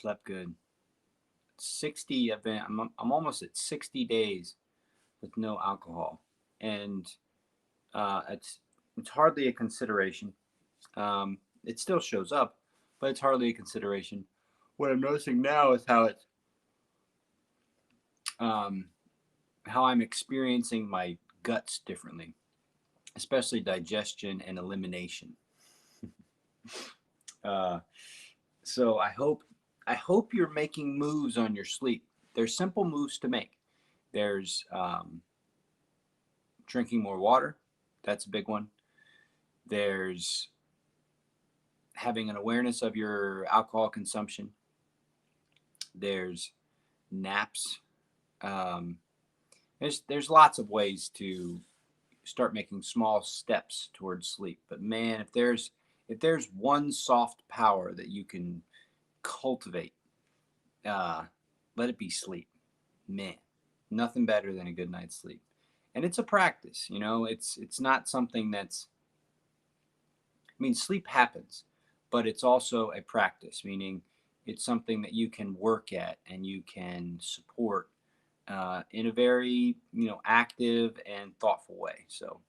slept good. 60. I'm almost at 60 days with no alcohol, and it's hardly a consideration. It still shows up, but it's hardly a consideration. What I'm noticing now is um, how I'm experiencing my guts differently, especially digestion and elimination. Uh, so I hope you're making moves on your sleep. There's simple moves to make. There's drinking more water. That's a big one. There's having an awareness of your alcohol consumption. There's naps. Um, there's lots of ways to start making small steps towards sleep. But man, if there's one soft power that you can cultivate, uh, let it be sleep. Man, nothing better than a good night's sleep. And it's a practice, it's not something that's, I mean, sleep happens, but it's also a practice, meaning it's something that you can work at and you can support in a very, active and thoughtful way. So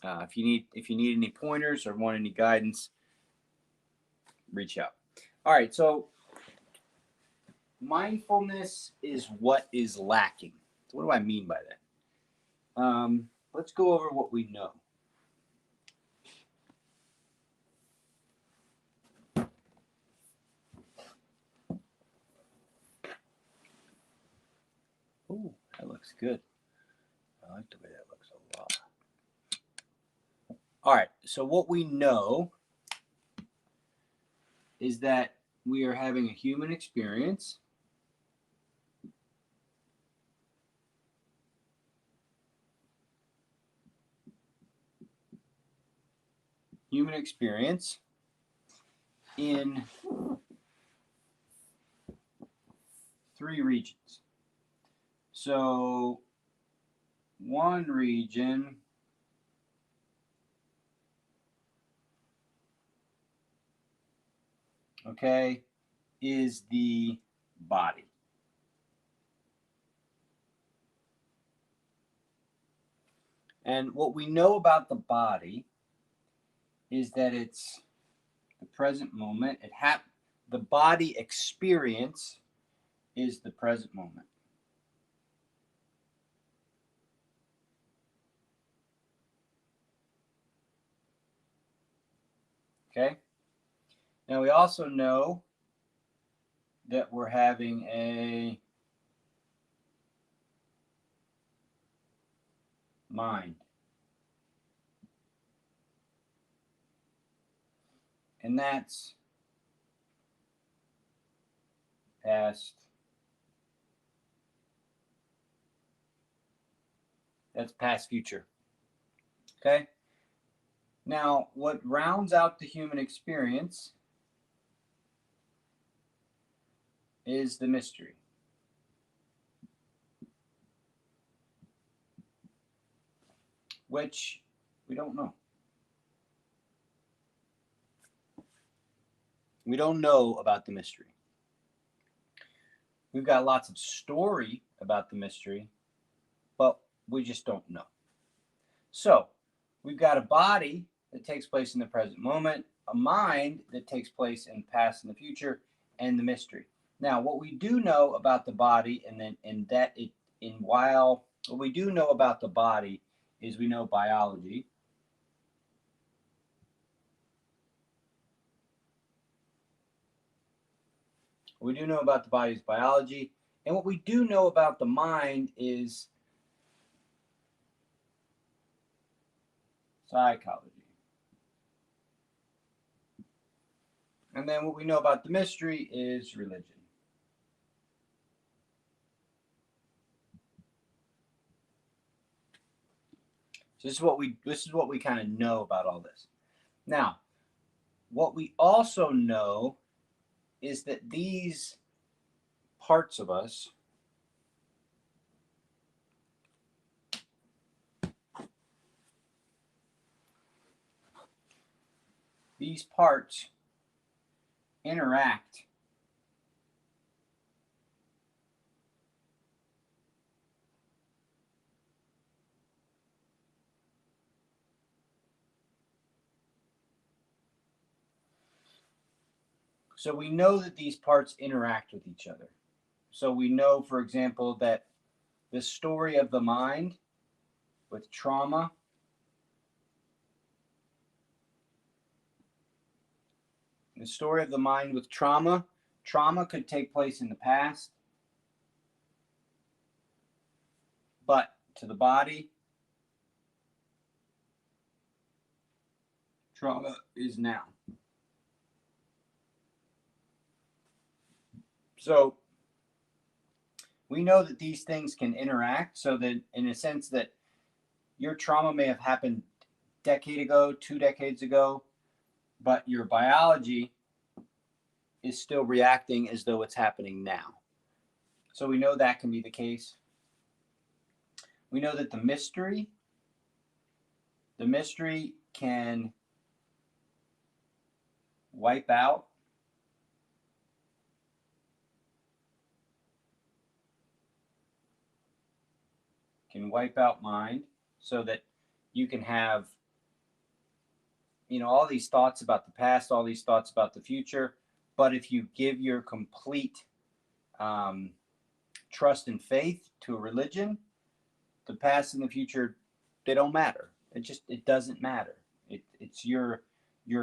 if you need any pointers or want any guidance, reach out. All right, so mindfulness is what is lacking. So what do I mean by that? Let's go over what we know. Ooh, that looks good. I like the way that looks a lot. All right, so what we know is that we are having a human experience. Human experience in 3 regions. So one region is the body. And what we know about the body is that it's the present moment. The body experience is the present moment. Okay? Now we also know that we're having a mind. And that's past. That's past future. Okay? Now, what rounds out the human experience is the mystery. Which we don't know. We don't know about the mystery. We've got lots of story about the mystery, but we just don't know. So, we've got a body that takes place in the present moment, a mind that takes place in the past and the future, and the mystery. Now, what we do know about the body, what we do know about the body is we know biology. What we do know about the body is biology, and what we do know about the mind is psychology. And then what we know about the mystery is religion. So this is what we kind of know about all this. Now, what we also know is that these parts of us interact So we know that these parts interact with each other. So we know, for example, that the story of the mind with trauma, trauma could take place in the past, but to the body, trauma is now. So we know that these things can interact, so that in a sense that your trauma may have happened a decade ago, 2 decades ago, but your biology is still reacting as though it's happening now. So we know that can be the case. We know that the mystery can wipe out mind, so that you can have, all these thoughts about the past, all these thoughts about the future, but if you give your complete trust and faith to a religion, the past and the future, they don't matter. It doesn't matter. It's you're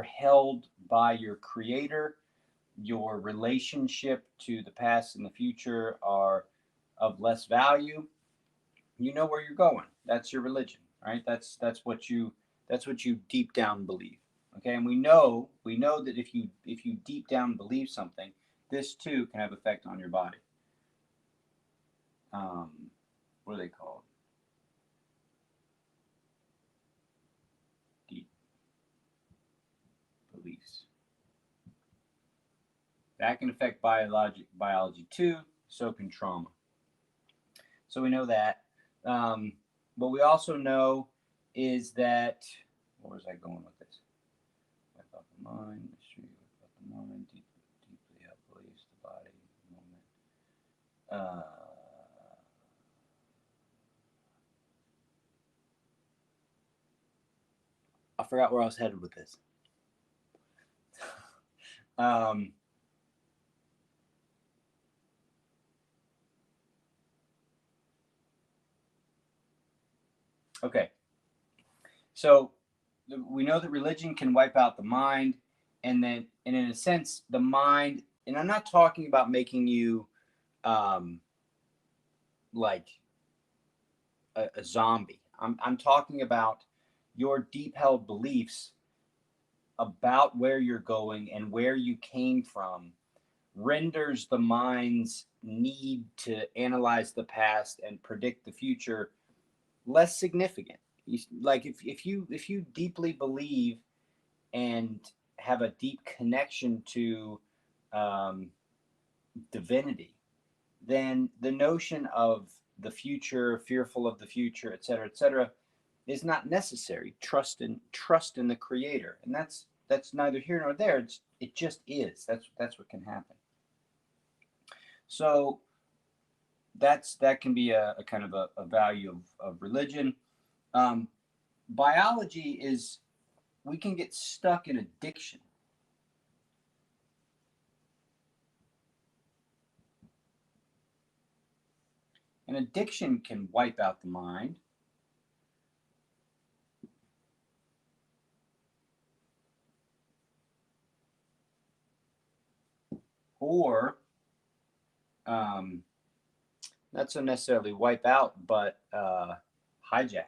held by your creator. Your relationship to the past and the future are of less value. You know where you're going. That's your religion, right? That's what you deep down believe. Okay, and we know that if you deep down believe something, this too can have effect on your body. What are they called? Deep beliefs. That can affect biology too. So can trauma. So we know that. What we also know is that, where was I going with this? About the mind, mystery, about the mind, deeply how beliefs, the body, moment. I forgot where I was headed with this. Okay. So we know that religion can wipe out the mind, and in a sense, the mind, and I'm not talking about making you like a zombie. I'm talking about your deep held beliefs about where you're going and where you came from renders the mind's need to analyze the past and predict the future less significant. Like if you deeply believe and have a deep connection to divinity, then the notion of the future, fearful of the future, et cetera, is not necessary. Trust in the Creator, and that's neither here nor there. It just is. That's what can happen. So that can be a kind of a value of religion. Biology is, we can get stuck in addiction. And addiction can wipe out the mind. Or not so necessarily wipe out, but hijack.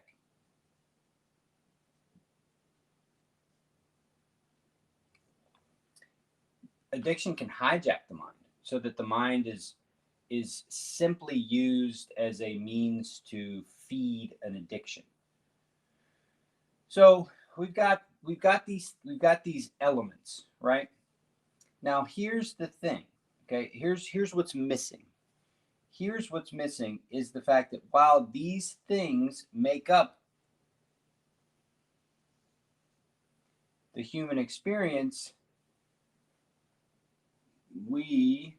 Addiction can hijack the mind, so that the mind is simply used as a means to feed an addiction. So we've got these elements, right? Now here's the thing. Okay, here's what's missing. Here's what's missing is the fact that while these things make up the human experience, we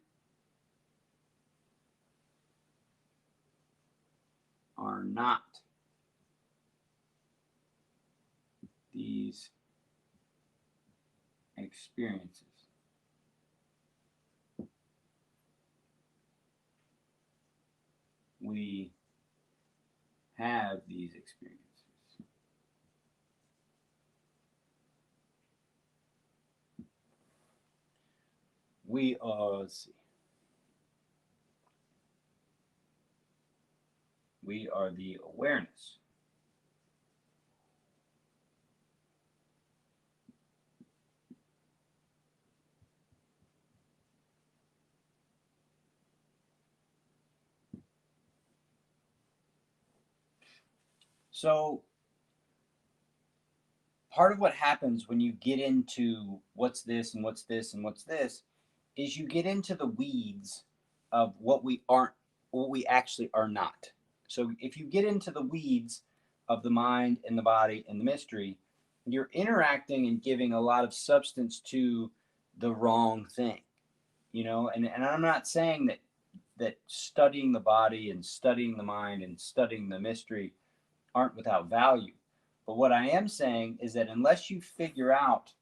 are not these experiences. we have these experiences. We let's see. We are the awareness. So part of what happens when you get into what's this and what's this and what's this is you get into the weeds of what we aren't, what we actually are not. So if you get into the weeds of the mind and the body and the mystery, you're interacting and giving a lot of substance to the wrong thing, you know. And I'm not saying that studying the body and studying the mind and studying the mystery aren't without value. But what I am saying is that unless you figure out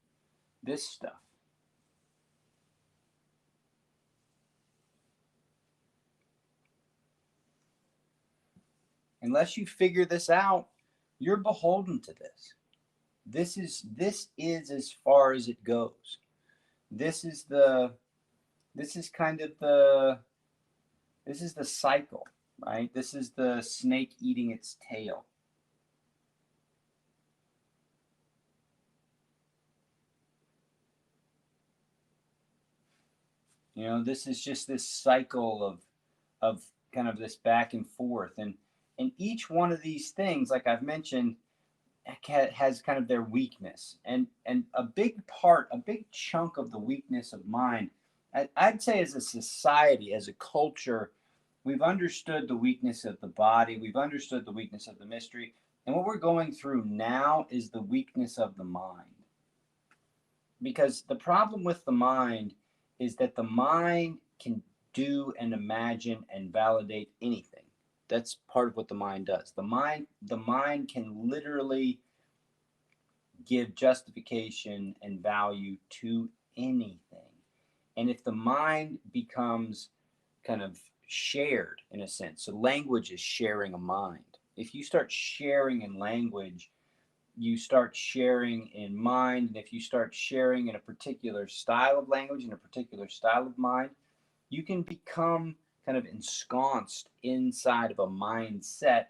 this stuff, unless you figure this out, you're beholden to this. This is as far as it goes. This is the this is kind of the this is the cycle, right? This is the snake eating its tail. You know, this is just this cycle of kind of this back and forth, and each one of these things, like I've mentioned, has kind of their weakness, and a big part, a big chunk of the weakness of mind, I'd say, as a society, as a culture, we've understood the weakness of the body, we've understood the weakness of the mystery, and what we're going through now is the weakness of the mind. Because the problem with the mind is that the mind can do and imagine and validate anything. That's part of what the mind does. The mind can literally give justification and value to anything. And if the mind becomes kind of shared in a sense, so language is sharing a mind. If you start sharing in language, you start sharing in mind. And if you start sharing in a particular style of language, in a particular style of mind, you can become kind of ensconced inside of a mindset.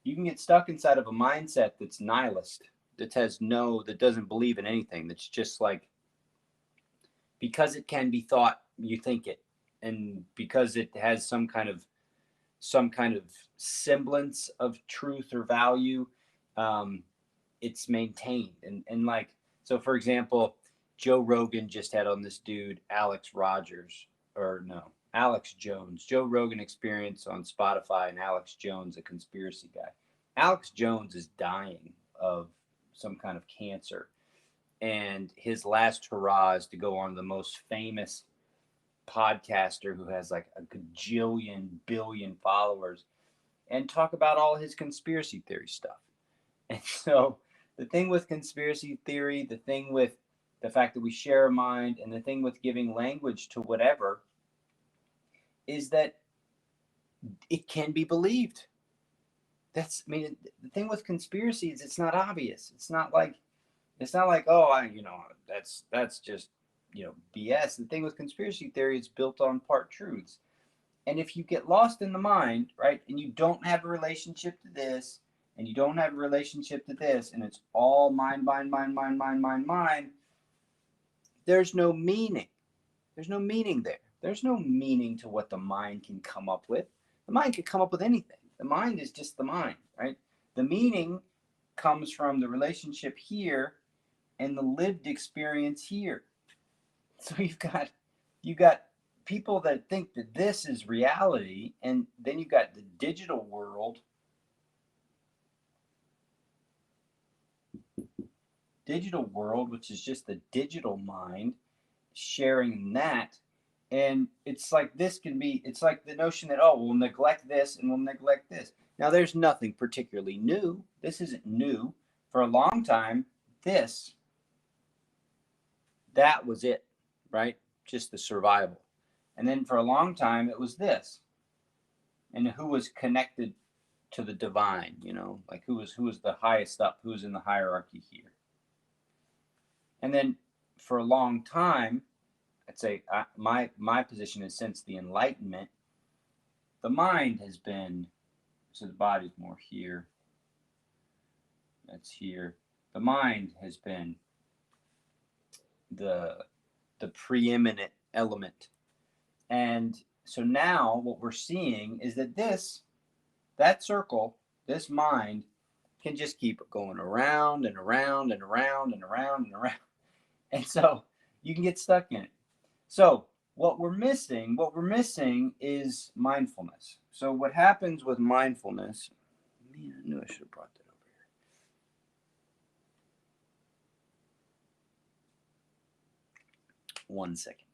You can get stuck inside of a mindset that's nihilist, that doesn't believe in anything, that's just like, because it can be thought, you think it, and because it has some kind of semblance of truth or value, um, it's maintained. And like, so for example, Joe Rogan just had on this dude Alex Rogers, or no, Alex Jones. Joe Rogan Experience on Spotify, and Alex Jones, a conspiracy guy. Alex Jones is dying of some kind of cancer, and his last hurrah is to go on the most famous podcaster who has like a gajillion billion followers and talk about all his conspiracy theory stuff. And so the thing with conspiracy theory, the thing with the fact that we share a mind, and the thing with giving language to whatever, is that it can be believed. I mean, the thing with conspiracy is it's not obvious. It's not like, oh, that's just, BS. The thing with conspiracy theory is built on part truths. And if you get lost in the mind, right, and you don't have a relationship to this, and you don't have a relationship to this, and it's all mind, mind, mind, mind, mind, mind, mind, there's no meaning. There's no meaning there. There's no meaning to what the mind can come up with. The mind can come up with anything. The mind is just the mind, right? The meaning comes from the relationship here and the lived experience here. So you got people that think that this is reality, and then you got the digital world, which is just the digital mind sharing that. And it's like, it's like the notion that, oh, we'll neglect this and we'll neglect this. Now, there's nothing particularly new. This isn't new. For a long time, that was it. right? Just the survival. And then for a long time, it was this. And who was connected to the divine, like who was the highest up, who was in the hierarchy here. And then for a long time, I'd say my position is since the Enlightenment, the mind has been, so the body's more here, that's here. The mind has been the preeminent element. And so now what we're seeing is that that circle, this mind, can just keep going around and around and around and around and around. And so you can get stuck in it. So what we're missing is mindfulness. So what happens with mindfulness, man, I knew I should have brought that over here. 1 second.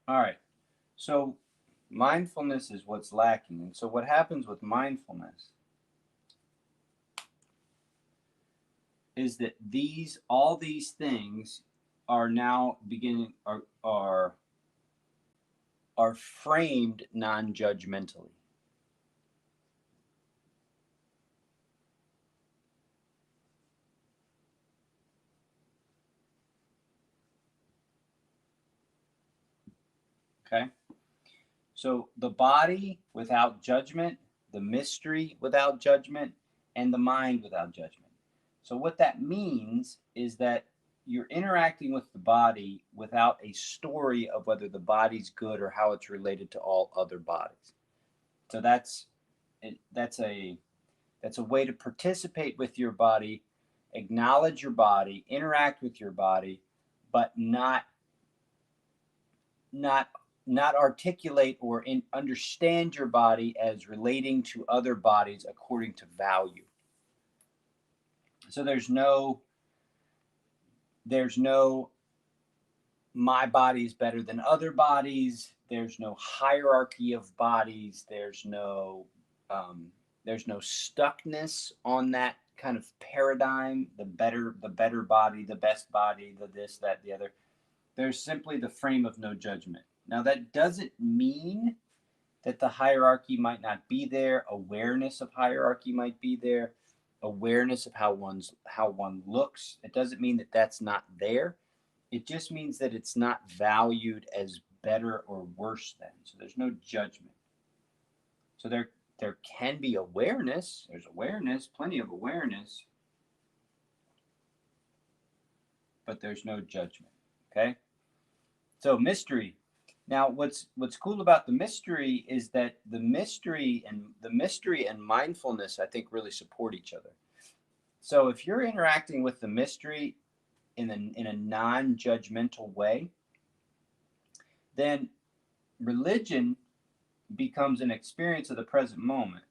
All right. So mindfulness is what's lacking. And so what happens with mindfulness is that all these things are now beginning are framed non-judgmentally. Okay? So the body without judgment, the mystery without judgment, and the mind without judgment. So what that means is that you're interacting with the body without a story of whether the body's good or how it's related to all other bodies. So that's a way to participate with your body, acknowledge your body, interact with your body, but not articulate or understand your body as relating to other bodies according to value. So there's no my body is better than other bodies. There's no hierarchy of bodies. There's no stuckness on that kind of paradigm. The better body, the best body, the this, that, the other. There's simply the frame of no judgment. Now that doesn't mean that the hierarchy might not be there. Awareness of hierarchy might be there. Awareness of how one looks. It doesn't mean that that's not there. It just means that it's not valued as better or worse than. So there's no judgment. So there can be awareness. There's awareness, plenty of awareness, but there's no judgment. Okay? So mystery. Now, what's cool about the mystery is that the mystery and mindfulness, I think, really support each other. So if you're interacting with the mystery in a non-judgmental way, then religion becomes an experience of the present moment.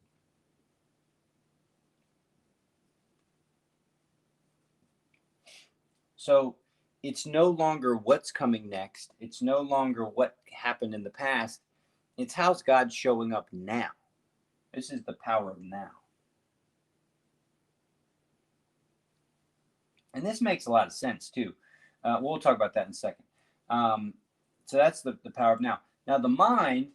So it's no longer what's coming next. It's no longer what happened in the past. It's how's God showing up now. This is the power of now. And this makes a lot of sense too. We'll talk about that in a second. So that's the power of now. Now the mind,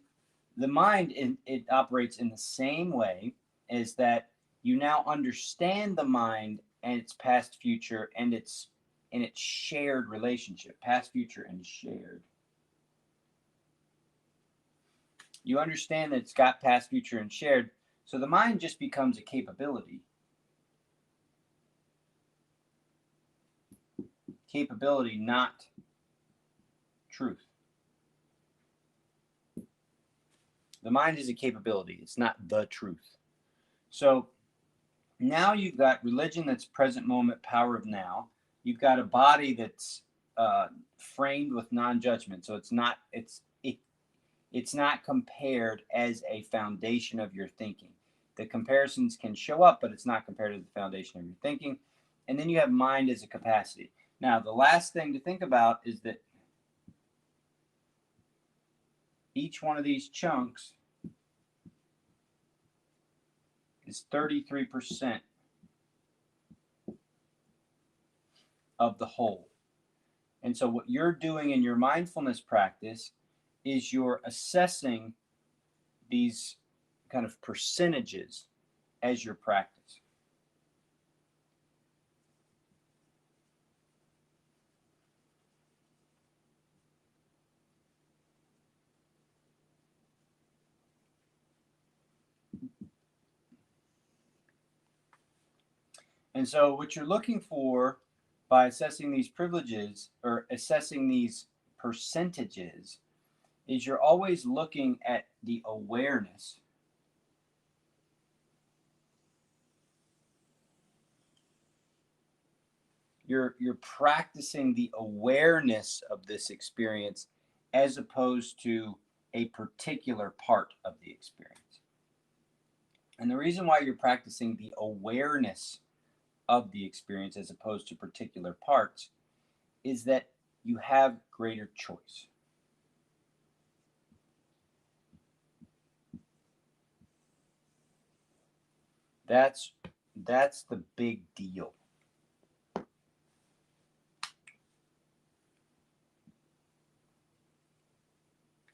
it operates in the same way as that you now understand the mind and its past, future, and its shared relationship, past, future, and shared. You understand that it's got past, future, and shared. So the mind just becomes a capability. capability, not truth. The mind is a capability. It's not the truth. So now you've got religion that's present moment, power of now. You've got a body that's framed with non-judgment. So it's not compared as a foundation of your thinking. The comparisons can show up, but it's not compared to the foundation of your thinking. And then you have mind as a capacity. Now, the last thing to think about is that each one of these chunks is 33% of the whole. And so what you're doing in your mindfulness practice is you're assessing these kind of percentages as your practice. And so what you're looking for by assessing these privileges or assessing these percentages is you're always looking at the awareness. You're practicing the awareness of this experience as opposed to a particular part of the experience. And the reason why you're practicing the awareness of the experience as opposed to particular parts is that you have greater choice. That's the big deal.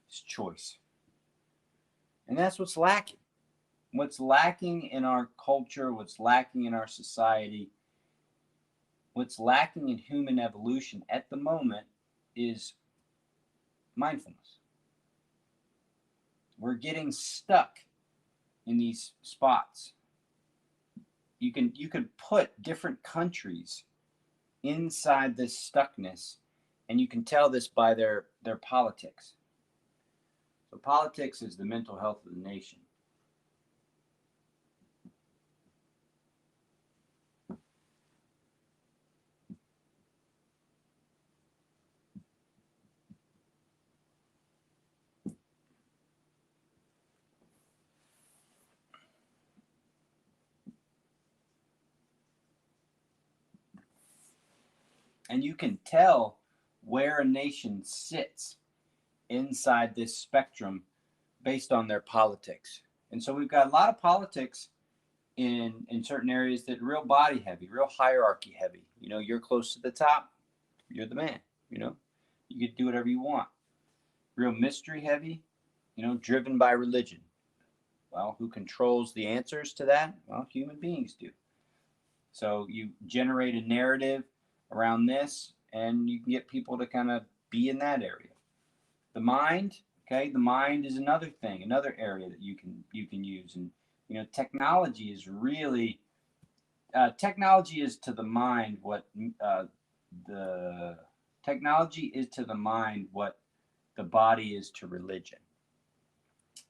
It's choice. And that's what's lacking. What's lacking in our culture, what's lacking in our society, what's lacking in human evolution at the moment is mindfulness. We're getting stuck in these spots. You could put different countries inside this stuckness, and you can tell this by their politics. So politics is the mental health of the nation. And you can tell where a nation sits inside this spectrum based on their politics. And so we've got a lot of politics in certain areas that are real body heavy, real hierarchy heavy. You know, you're close to the top, you're the man, you know, you can do whatever you want. Real mystery heavy, you know, driven by religion. Well, who controls the answers to that? Well, human beings do. So you generate a narrative around this, and you can get people to kind of be in that area. The mind, okay, the mind is another thing, another area that you can use. And you know, technology is really technology is to the mind what the technology is to the mind what the body is to religion.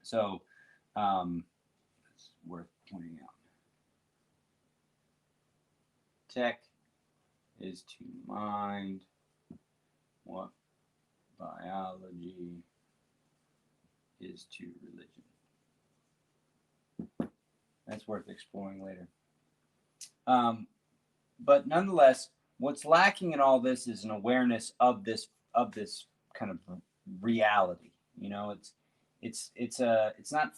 So it's worth pointing out. Tech is to mind what biology is to religion. That's worth exploring later. But nonetheless, what's lacking in all this is an awareness of this kind of reality. You know, it's not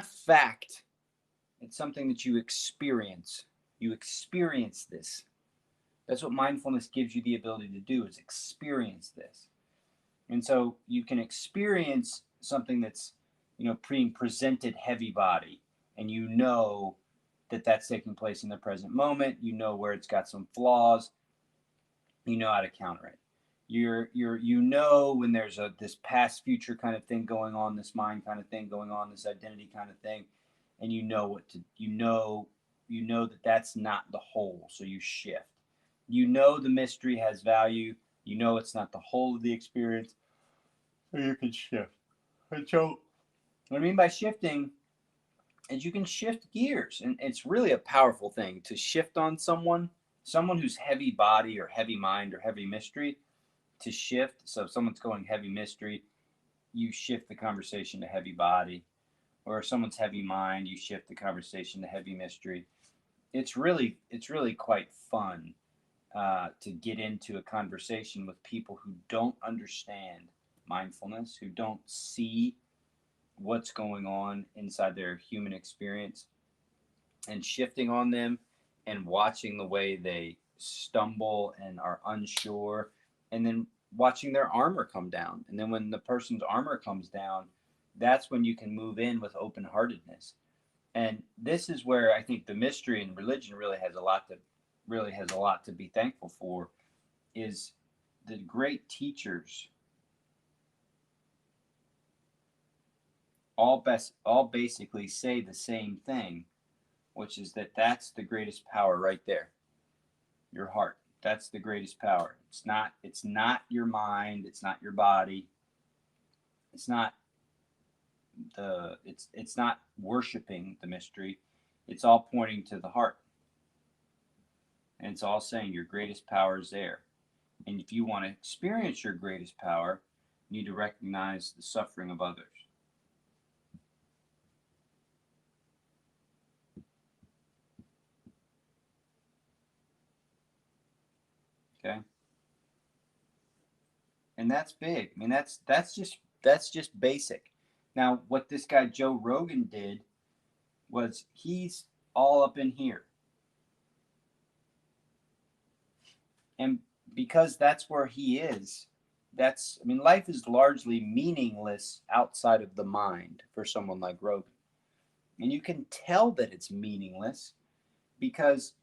fact. It's something that you experience. You experience this. That's what mindfulness gives you the ability to do, is experience this. And so you can experience something that's, you know, being presented heavy body, and you know that that's taking place in the present moment. You know where it's got some flaws. You know how to counter it. You know when there's this past future kind of thing going on, this mind kind of thing going on, this identity kind of thing, and you know that that's not the whole, so you shift. You know the mystery has value. You know it's not the whole of the experience. So you can shift. And so what I mean by shifting is you can shift gears. And it's really a powerful thing to shift on someone who's heavy body or heavy mind or heavy mystery, to shift. So if someone's going heavy mystery, you shift the conversation to heavy body. Or if someone's heavy mind, you shift the conversation to heavy mystery. It's really quite fun to get into a conversation with people who don't understand mindfulness, who don't see what's going on inside their human experience, and shifting on them and watching the way they stumble and are unsure, and then watching their armor come down. And then when the person's armor comes down, that's when you can move in with open heartedness. And this is where I think the mystery in religion really has a lot to be thankful for, is the great teachers all basically say the same thing, which is that that's the greatest power right there. Your heart. That's the greatest power. It's not your mind, it's not your body. It's not it's not worshiping the mystery. It's all pointing to the heart. And it's all saying your greatest power is there. And if you want to experience your greatest power, you need to recognize the suffering of others. Okay? And that's big. I mean, that's just basic. Now, what this guy Joe Rogan did was he's all up in here. And because that's where he is, life is largely meaningless outside of the mind for someone like Rogan. And you can tell that it's meaningless because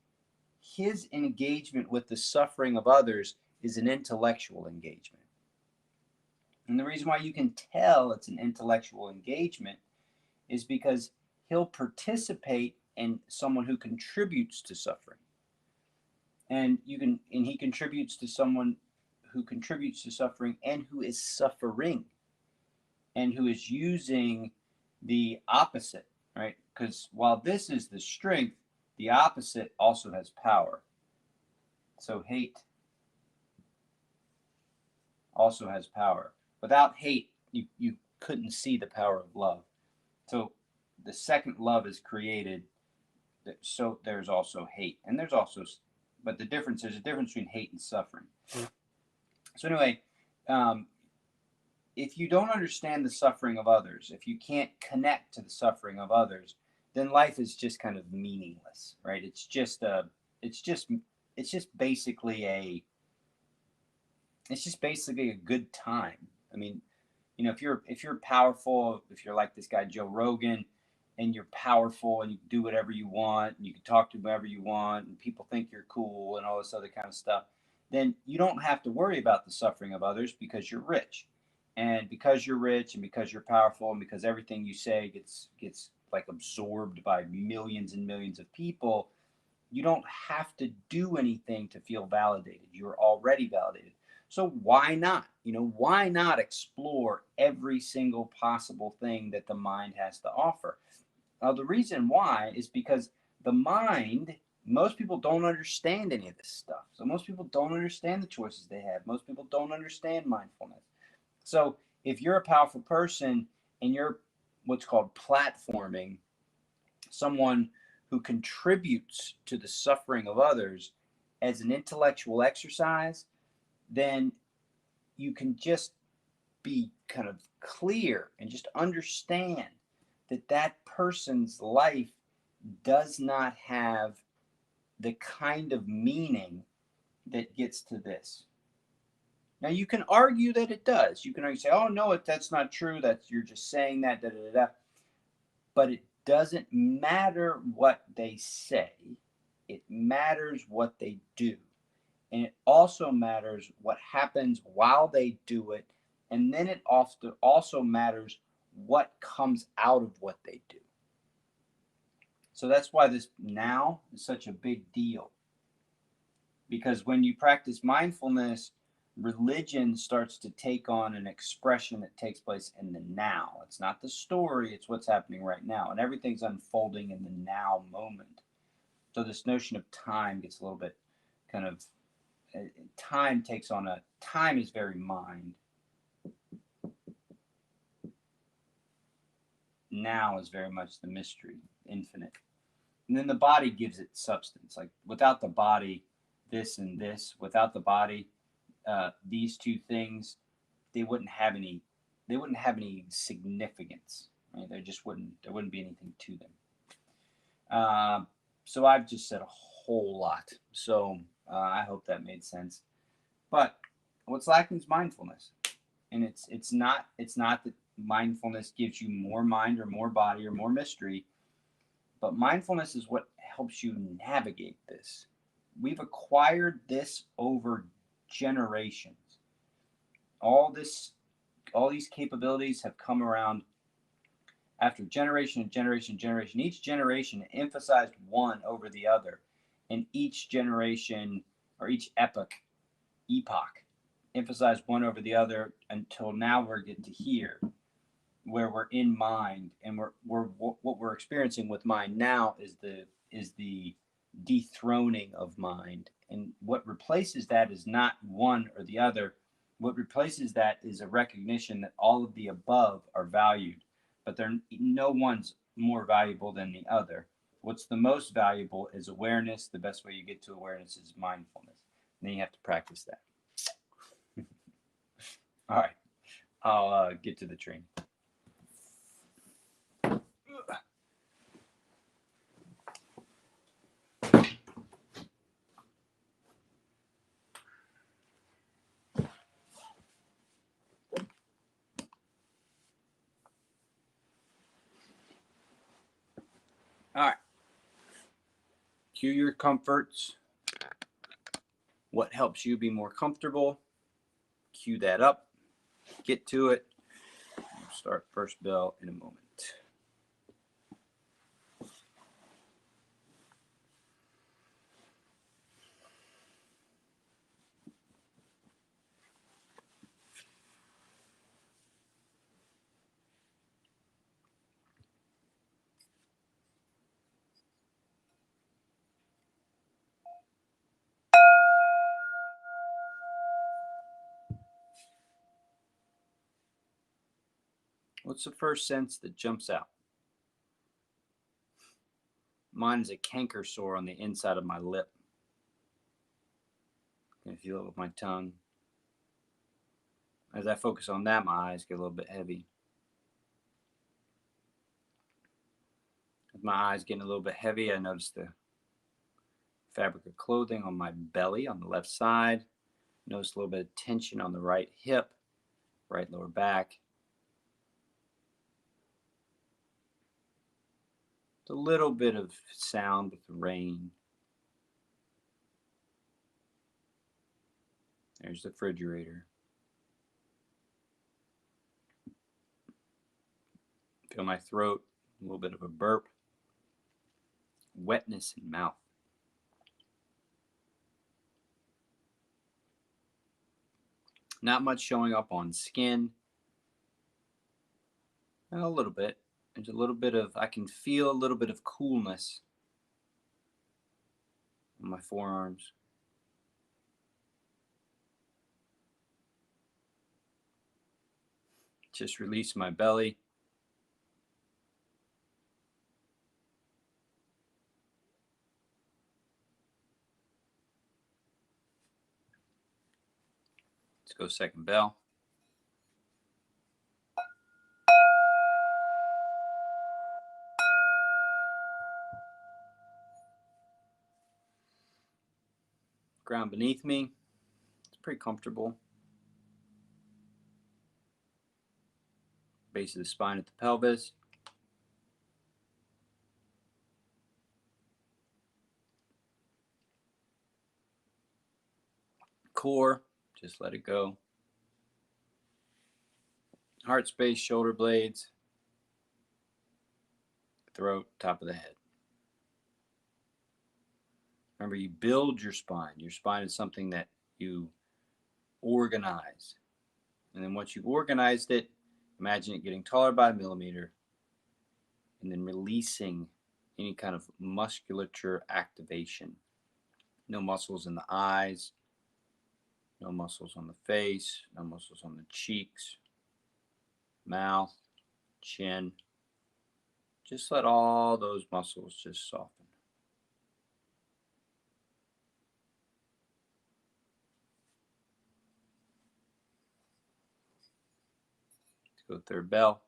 his engagement with the suffering of others is an intellectual engagement. And the reason why you can tell it's an intellectual engagement is because he'll participate in someone who contributes to suffering. And he contributes to someone who contributes to suffering and who is suffering and who is using the opposite, right? Because while this is the strength, the opposite also has power. So hate also has power. Without hate, you couldn't see the power of love. So the second love is created, so there's also hate. And but there's a difference between hate and suffering. So anyway, if you don't understand the suffering of others, if you can't connect to the suffering of others, then life is just kind of meaningless, right? It's just basically a good time. I mean, if you're powerful, if you're like this guy Joe Rogan, and you're powerful and you can do whatever you want, and you can talk to whoever you want, and people think you're cool and all this other kind of stuff, then you don't have to worry about the suffering of others because you're rich. And because you're rich and because you're powerful and because everything you say gets like absorbed by millions and millions of people, you don't have to do anything to feel validated. You're already validated. So why not? Why not explore every single possible thing that the mind has to offer? The reason why is because the mind, most people don't understand any of this stuff. So most people don't understand the choices they have. Most people don't understand mindfulness. So if you're a powerful person and you're what's called platforming someone who contributes to the suffering of others as an intellectual exercise, then you can just be kind of clear and just understand that person's life does not have the kind of meaning that gets to this. Now you can argue that it does. You can argue, say, "Oh no, that's not true. You're just saying that." Da, da, da, da. But it doesn't matter what they say. It matters what they do, and it also matters what happens while they do it, and then it also matters what comes out of what they do. So that's why this now is such a big deal. Because when you practice mindfulness, religion starts to take on an expression that takes place in the now. It's not the story, it's what's happening right now. And everything's unfolding in the now moment. So this notion of time gets a little bit kind of, time takes on a, time is very mind. Now is very much the mystery, infinite. And then the body gives it substance. Like without the body, this and this, without the body, these two things, they wouldn't have any significance. Right? There wouldn't be anything to them. So I've just said a whole lot. So I hope that made sense. But what's lacking is mindfulness, and it's not that mindfulness gives you more mind or more body or more mystery, but mindfulness is what helps you navigate this. We've acquired this over generations. All these capabilities have come around after generation and generation and generation. Each generation emphasized one over the other, and each generation or each epoch emphasized one over the other until now we're getting to here where we're in mind, and what we're experiencing with mind now is the dethroning of mind. And what replaces that is not one or the other. What replaces that is a recognition that all of the above are valued, but no one's more valuable than the other. What's the most valuable is awareness. The best way you get to awareness is mindfulness. And then you have to practice that. All right, I'll get to the training. All right. Cue your comforts. What helps you be more comfortable? Cue that up. Get to it. We'll start first bell in a moment. What's the first sense that jumps out? Mine is a canker sore on the inside of my lip. I can feel it with my tongue. As I focus on that, my eyes get a little bit heavy. With my eyes getting a little bit heavy, I notice the fabric of clothing on my belly on the left side. Notice a little bit of tension on the right hip, right lower back. A little bit of sound with the rain. There's the refrigerator. Feel my throat, a little bit of a burp. Wetness in mouth. Not much showing up on skin. A little bit. There's a little bit of, I can feel a little bit of coolness on my forearms. Just release my belly. Let's go second bell. Ground beneath me. It's pretty comfortable. Base of the spine at the pelvis. Core, just let it go. Heart space, shoulder blades, throat, top of the head. Remember, you build your spine. Your spine is something that you organize. And then once you've organized it, imagine it getting taller by a millimeter and then releasing any kind of musculature activation. No muscles in the eyes, no muscles on the face, no muscles on the cheeks, mouth, chin. Just let all those muscles just soften. Let's go third bell.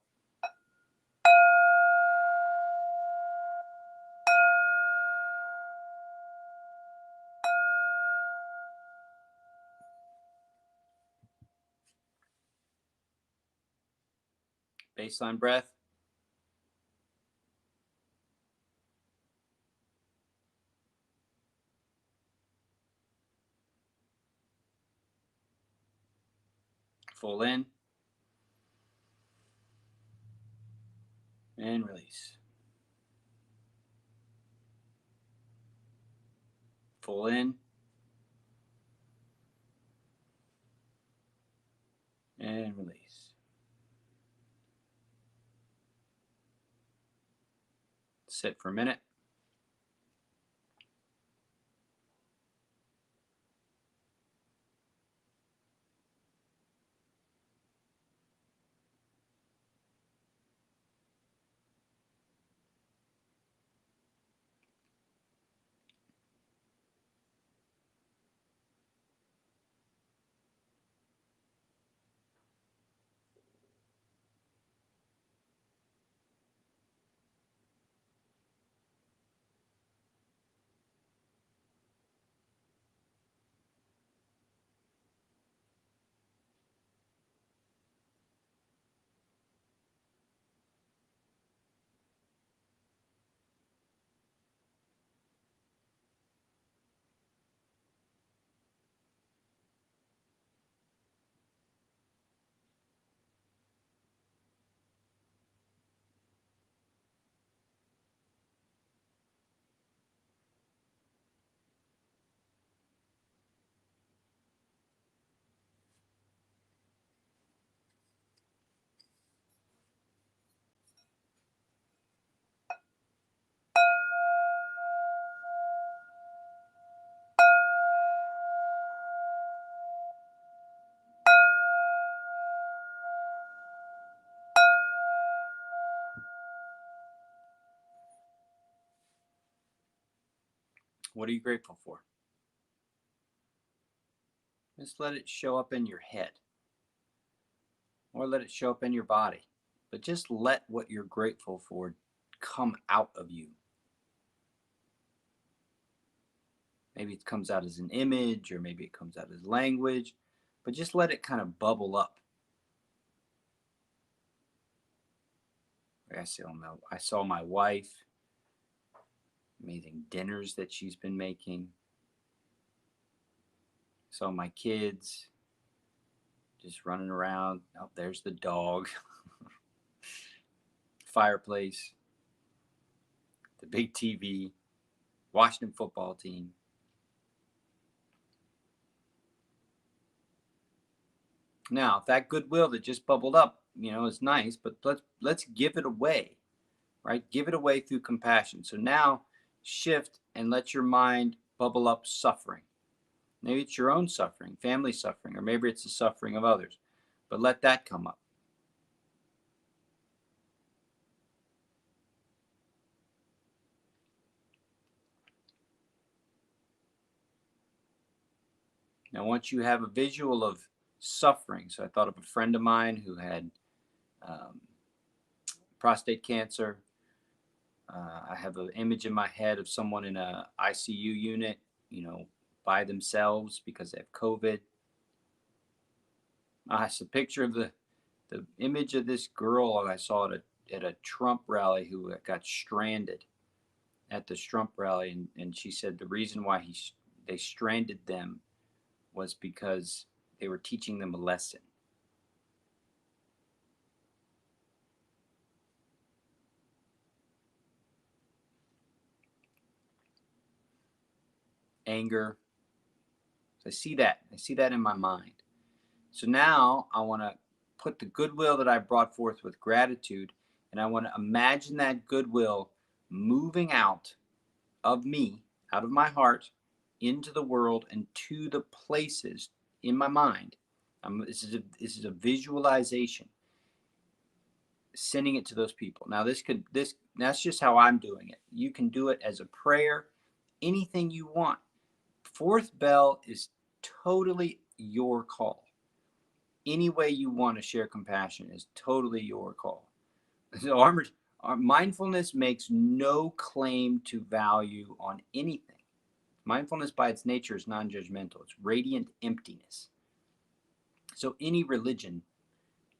Baseline breath. Full in and release. Full in and release. Sit for a minute. What are you grateful for? Just let it show up in your head or let it show up in your body. But just let what you're grateful for come out of you. Maybe it comes out as an image or maybe it comes out as language, but just let it kind of bubble up. Like I saw my wife, amazing dinners that she's been making. Saw my kids just running around. Oh, there's the dog. Fireplace, the big TV, Washington football team. Now, if that goodwill that just bubbled up, is nice, but let's give it away, right? Give it away through compassion. So now shift and let your mind bubble up suffering. Maybe it's your own suffering, family suffering, or maybe it's the suffering of others, but let that come up. Now, once you have a visual of suffering, so I thought of a friend of mine who had prostate cancer. I have an image in my head of someone in a ICU unit, by themselves because they have COVID. It's a picture of the image of this girl I saw at a Trump rally who got stranded at the Trump rally, and she said the reason why they stranded them was because they were teaching them a lesson. anger. So I see that. I see that in my mind. So now I want to put the goodwill that I brought forth with gratitude, and I want to imagine that goodwill moving out of me, out of my heart, into the world and to the places in my mind. This is a visualization, sending it to those people. Now that's just how I'm doing it. You can do it as a prayer, anything you want. Fourth bell is totally your call. Any way you want to share compassion is totally your call. So our mindfulness makes no claim to value on anything. Mindfulness by its nature is non-judgmental. It's radiant emptiness. So any religion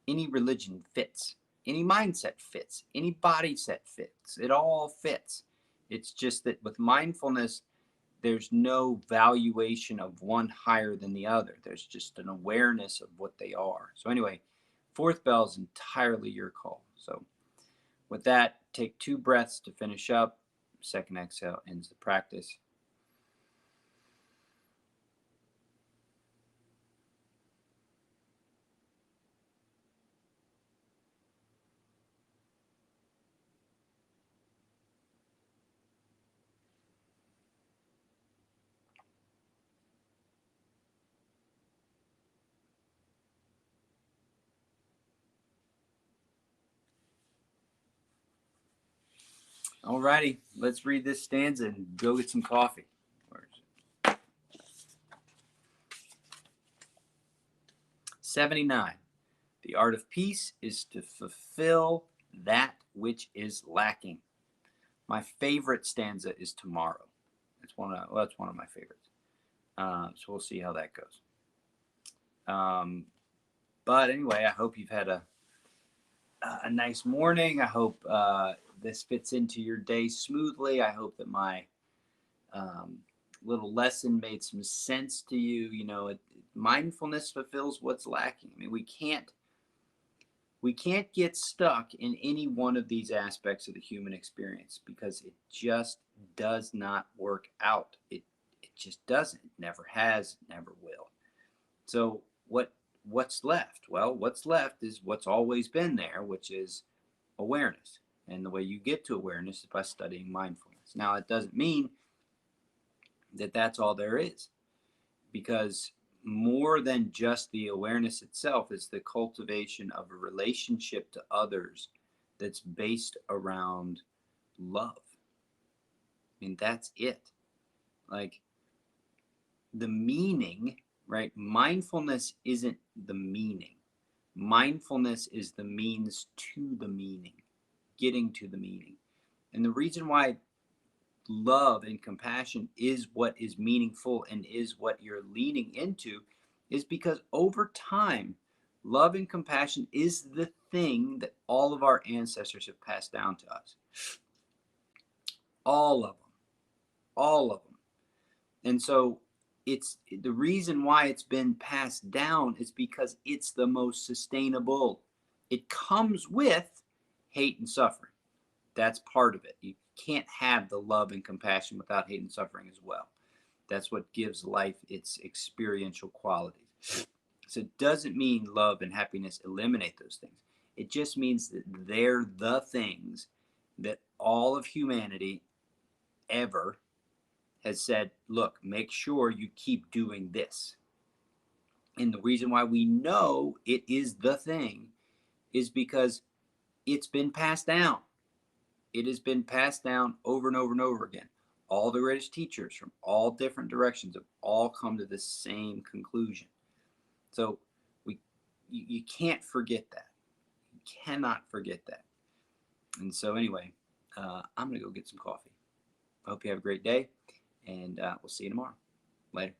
fits. Any mindset fits. Any body set fits. It all fits. It's just that with mindfulness, there's no valuation of one higher than the other. There's just an awareness of what they are. So anyway, fourth bell is entirely your call. So with that, take 2 breaths to finish up. Second exhale ends the practice. Alrighty, let's read this stanza and go get some coffee. Where is it? 79. The art of peace is to fulfill that which is lacking. My favorite stanza is tomorrow. That's one of my favorites. So we'll see how that goes. But anyway, I hope you've had a nice morning. I hope this fits into your day smoothly. I hope that my little lesson made some sense to you. You know, mindfulness fulfills what's lacking. I mean, we can't get stuck in any one of these aspects of the human experience because it just does not work out. It just doesn't. It never has, never will. So what's left? Well, what's left is what's always been there, which is awareness. And the way you get to awareness is by studying mindfulness. Now, it doesn't mean that that's all there is, because more than just the awareness itself is the cultivation of a relationship to others that's based around love. I mean, that's it. Like, the meaning, right? Mindfulness isn't the meaning. Mindfulness is the means to the meaning, getting to the meaning. And the reason why love and compassion is what is meaningful and is what you're leaning into is because over time, love and compassion is the thing that all of our ancestors have passed down to us. All of them. All of them. And so it's the reason why it's been passed down is because it's the most sustainable. It comes with hate and suffering. That's part of it. You can't have the love and compassion without hate and suffering as well. That's what gives life its experiential qualities. So it doesn't mean love and happiness eliminate those things. It just means that they're the things that all of humanity ever has said, look, make sure you keep doing this. And the reason why we know it is the thing is because it's been passed down. It has been passed down over and over and over again. All the greatest teachers from all different directions have all come to the same conclusion. So you can't forget that. You cannot forget that. And so anyway, I'm going to go get some coffee. I hope you have a great day, and we'll see you tomorrow. Later.